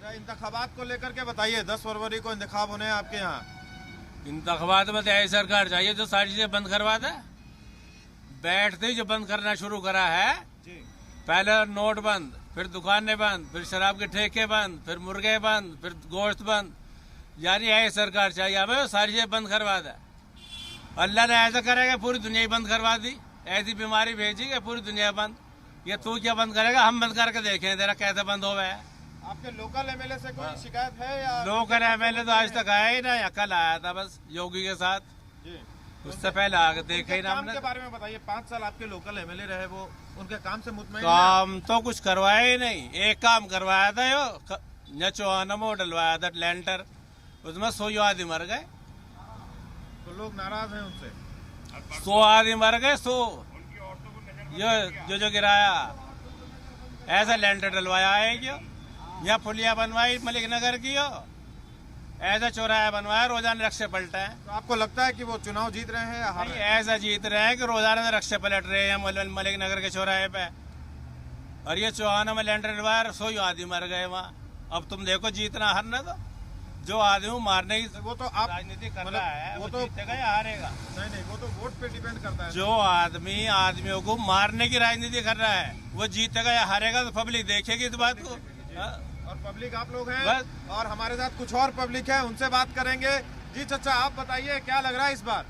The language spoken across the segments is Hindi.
अच्छा, इंतखाबात को लेकर के बताइए, 10 फरवरी को इंतखाब होने हैं आपके यहाँ। इंतखाबात में तो ऐसी सरकार चाहिए जो सारी चीजें बंद करवा दे। बैठते ही जो बंद करना शुरू करा है जी। पहले नोट बंद, फिर दुकानें बंद, फिर शराब के ठेके बंद, फिर मुर्गे बंद, फिर गोश्त बंद। यानी ऐसी सरकार चाहिए हमें सारी चीजें बंद करवा दे। अल्लाह ने ऐसा करेगा पूरी दुनिया ही बंद करवा दी। ऐसी बीमारी भेजी कि पूरी दुनिया बंद। ये तू क्या बंद करेगा, हम बंद करके देखें तेरा कैसे बंद हो गया है। आपके लोकल एमएलए से कोई शिकायत है या? लोकल एमएलए तो आज तक आया ही ना, या कल आया था बस योगी के साथ। जी। उससे पहले आगे देखा ही ना काम हमने। के बारे में बताइए, 5 साल आपके लोकल एमएलए रहे, वो उनके काम से मुतमईन हैं? काम तो कुछ करवाया ही नहीं। एक काम करवाया था यो चौहाना में डलवाया था लेंटर, उसमें 100 आदमी मर गए। तो लोग नाराज हैं उनसे। 100 आदमी मर गए, 100 जो गिराया। ऐसा लेंटर डलवाया है क्यों? यहाँ पुलिया बनवाई मलिक नगर की हो, ऐसा चौराहा बनवाया, रोजाना रक्षे पलटे हैं। तो आपको लगता है कि वो चुनाव जीत रहे हैं या हार रहे हैं? ऐसा जीत रहे हैं कि रोजाना रक्षे पलट रहे हैं मलिक नगर के चौराहे पे। और ये चौहाना में लेंटर डलवाया, 100 आदमी मर गए वहाँ। अब तुम देखो जीतना हारना, तो जो आदमी मारने की वो तो आप राजनीति कर मतलब रहा है वो वो तो जीतेगा या हारेगा। नहीं, वो तो वोट पे डिपेंड करता है। जो आदमी आदमियों को मारने की राजनीति कर रहा है वो जीतेगा या हारेगा, तो पब्लिक देखेगी इस बात को। हाँ? और पब्लिक आप लोग हैं बस। और हमारे साथ कुछ और पब्लिक है, उनसे बात करेंगे। जी चाचा, आप बताइए क्या लग रहा है इस बार?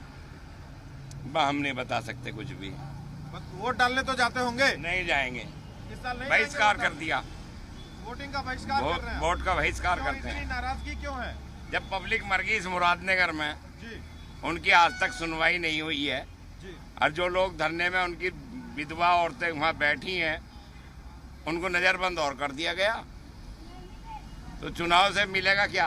हम नहीं बता सकते कुछ भी। बस वोट डालने तो जाते होंगे? नहीं जाएंगे, इस साल नहीं बहिष्कार जाएंगे? कर दिया। वोटिंग का बहिष्कार कर रहे हैं? वोट का बहिष्कार क्यों करते इतनी हैं। नाराजगी क्यों है? जब पब्लिक मर गई इस मुरादनगर में, जी उनकी आज तक सुनवाई नहीं हुई है। जी। और जो लोग धरने में उनकी विधवा औरतें वहाँ बैठी हैं, उनको नजरबंद और कर दिया गया। तो चुनाव से मिलेगा क्या?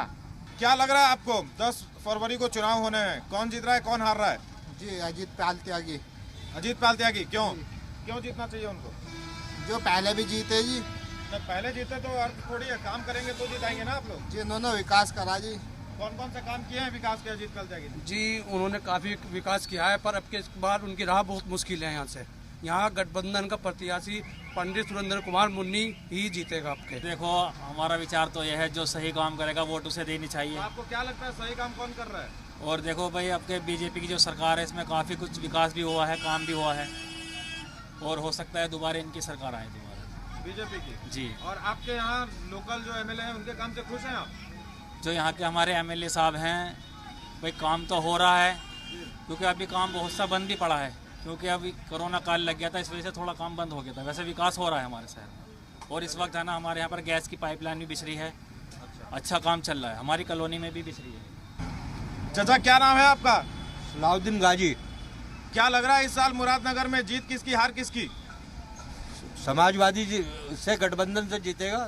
क्या लग रहा है आपको? 10 फरवरी को चुनाव होने हैं, कौन जीत रहा है, कौन हार रहा है? जी अजीत पाल त्यागी। अजीत पाल त्यागी। क्यों जीतना चाहिए उनको? जो पहले भी जीते जी। नहीं, पहले जीते तो अर्थ थोड़ी है, काम करेंगे तो जिताएंगे ना आप लोग। जी उन्होंने विकास करा जी। कौन कौन से काम किए हैं विकास के अजीत पाल त्यागी ने? जी उन्होंने काफी विकास किया है, पर अब के बाद उनकी राह बहुत मुश्किल है। यहाँ गठबंधन का प्रत्याशी पंडित सुरेंद्र कुमार मुन्नी ही जीतेगा आपके। देखो हमारा विचार तो यह है, जो सही काम करेगा वोट उसे देनी चाहिए। तो आपको क्या लगता है सही काम कौन कर रहा है? और देखो भाई, आपके बीजेपी की जो सरकार है इसमें काफ़ी कुछ विकास भी हुआ है, काम भी हुआ है, और हो सकता है दोबारा इनकी सरकार आए दोबारा, बीजेपी की। जी। और आपके यहाँ लोकल जो एमएलए हैं उनके काम से खुश हैं आप? जो यहाँ के हमारे एमएलए साहब हैं, भाई काम तो हो रहा है, क्योंकि अभी काम बहुत सा बंद भी पड़ा है, क्योंकि अभी कोरोना काल लग गया था, इस वजह से थोड़ा काम बंद हो गया था। वैसे विकास हो रहा है हमारे शहर में। और इस वक्त है ना, हमारे यहाँ पर गैस की पाइपलाइन भी बिछ रही है। अच्छा काम चल रहा है, हमारी कॉलोनी में भी बिछ रही है। चाचा क्या नाम है आपका? सलाउद्दीन गाजी। क्या लग रहा है इस साल मुरादनगर में जीत किसकी, हार किसकी? समाजवादी से गठबंधन से जीतेगा।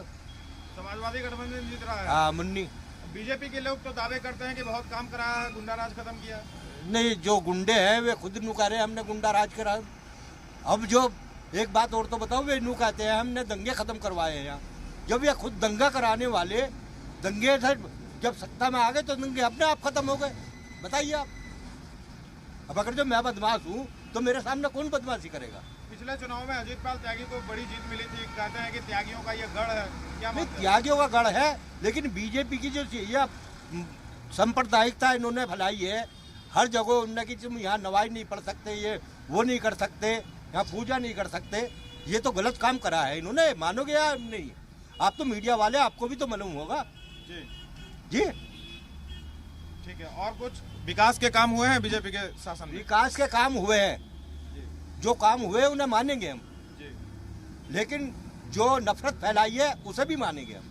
समाजवादी गठबंधन जीत रहा है। हाँ मुन्नी। बीजेपी के लोग तो दावे करते हैं कि बहुत काम कराया है, गुंडा राज खत्म किया। नहीं, जो गुंडे हैं वे खुद नुकारे हमने गुंडा राज करा। अब जो एक बात और तो बताओ, वे नुकाते हैं हमने दंगे खत्म करवाए हैं यहाँ। जब ये खुद दंगा कराने वाले दंगे थे, जब सत्ता में आ गए तो दंगे अपने आप खत्म हो गए। बताइए आप। अब अगर जो मैं बदमाश हूँ तो मेरे सामने कौन बदमाशी करेगा? पिछले चुनाव में अजीत पाल त्यागी को बड़ी जीत मिली थी, कहते हैं कि त्यागियों का ये गढ़ है। क्या नहीं, मानते हैं? त्यागियों का गढ़ है, लेकिन बीजेपी की जो ये सांप्रदायिकता इन्होंने फैलाई है, हर जगह उन्होंने कि तुम यहाँ नमाज नहीं पढ़ सकते, ये वो नहीं कर सकते, यहाँ पूजा नहीं कर सकते, ये तो गलत काम करा है इन्होंने। मानोगे या नहीं? आप तो मीडिया वाले, आपको भी तो मालूम होगा। जी जी ठीक है। और कुछ विकास के काम हुए हैं बीजेपी के शासन में? विकास के काम हुए हैं, जो काम हुए उन्हें मानेंगे हम, जी। लेकिन जो नफरत फैलाई है उसे भी मानेंगे हम।